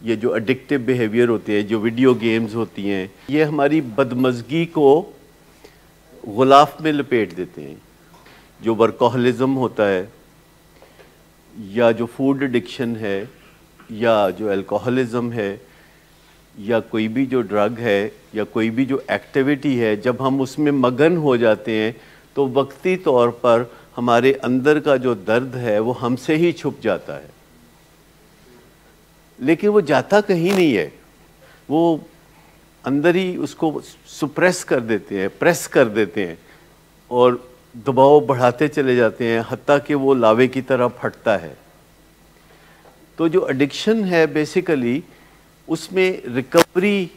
ये जो addictive behaviour होते हैं, जो वीडियो गेम्स होती हैं, ये हमारी बदमज़गी को गुलाफ में लपेट देते हैं। जो वर्कोहलिज्म होता है, या जो फूड एडिक्शन है, या जो अल्कोहलिज्म है, या कोई भी जो ड्रग है, या कोई भी जो एक्टिविटी है, जब हम उसमें मगन हो जाते हैं तो वक्ती तौर पर हमारे अंदर का जो दर्द है वो हमसे ही छुप जाता है, लेकिन वो जाता कहीं नहीं है। वो अंदर ही उसको सुप्रेस कर देते हैं, प्रेस कर देते हैं और दबाव बढ़ाते चले जाते हैं, हत्ता कि वो लावे की तरह फटता है। तो जो एडिक्शन है बेसिकली उसमें रिकवरी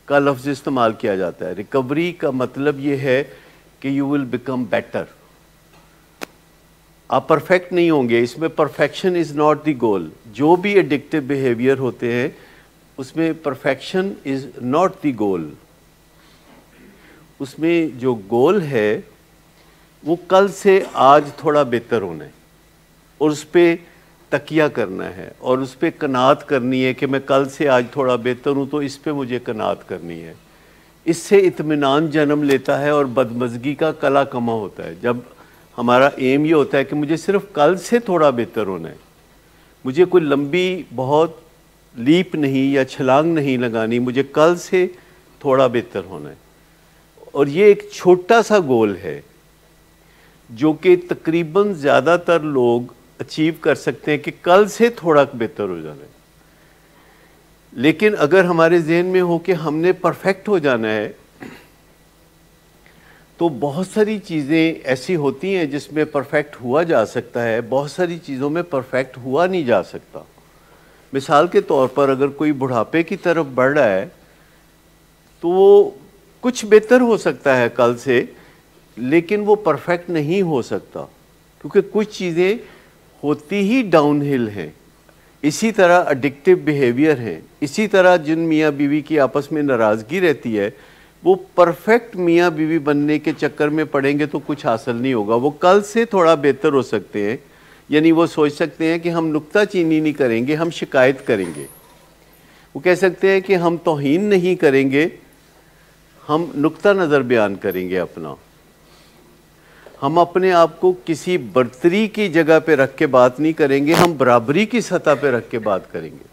का लफ्ज़ इस्तेमाल किया जाता है। रिकवरी का मतलब ये है कि यू विल बिकम बेटर। आप परफेक्ट नहीं होंगे, इसमें perfection is not the goal. जो भी एडिक्टिव बिहेवियर होते हैं उसमें perfection is not the goal. उसमें जो गोल है वो कल से आज थोड़ा बेहतर होना है और उस पर तकिया करना है और उस पर कनात करनी है कि मैं कल से आज थोड़ा बेहतर हूँ तो इस पे मुझे कनात करनी है। इससे इत्मीनान जन्म लेता है और बदमज़गी का कला कमा होता है। जब हमारा एम ये होता है कि मुझे सिर्फ कल से थोड़ा बेहतर होना है, मुझे कोई लंबी बहुत लीप नहीं या छलांग नहीं लगानी, मुझे कल से थोड़ा बेहतर होना है। और ये एक छोटा सा गोल है जो कि तकरीबन ज़्यादातर लोग अचीव कर सकते हैं कि कल से थोड़ा बेहतर हो जाना है। लेकिन अगर हमारे जहन में हो कि हमने परफेक्ट हो जाना है तो बहुत सारी चीज़ें ऐसी होती हैं जिसमें परफेक्ट हुआ जा सकता है, बहुत सारी चीज़ों में परफेक्ट हुआ नहीं जा सकता। मिसाल के तौर पर अगर कोई बुढ़ापे की तरफ बढ़ रहा है तो वो कुछ बेहतर हो सकता है कल से, लेकिन वो परफेक्ट नहीं हो सकता क्योंकि कुछ चीज़ें होती ही डाउनहिल हैं। इसी तरह एडिक्टिव बिहेवियर हैं। इसी तरह जिन मियाँ बीवी की आपस में नाराज़गी रहती है वो परफेक्ट मियाँ बीवी बनने के चक्कर में पड़ेंगे तो कुछ हासिल नहीं होगा। वो कल से थोड़ा बेहतर हो सकते हैं, यानी वो सोच सकते हैं कि हम नुक्ताचीनी नहीं करेंगे, हम शिकायत करेंगे। वो कह सकते हैं कि हम तौहीन नहीं करेंगे, हम नुक्ता नज़र बयान करेंगे अपना। हम अपने आप को किसी बर्तरी की जगह पे रख के बात नहीं करेंगे, हम बराबरी की सतह पे रख के बात करेंगे।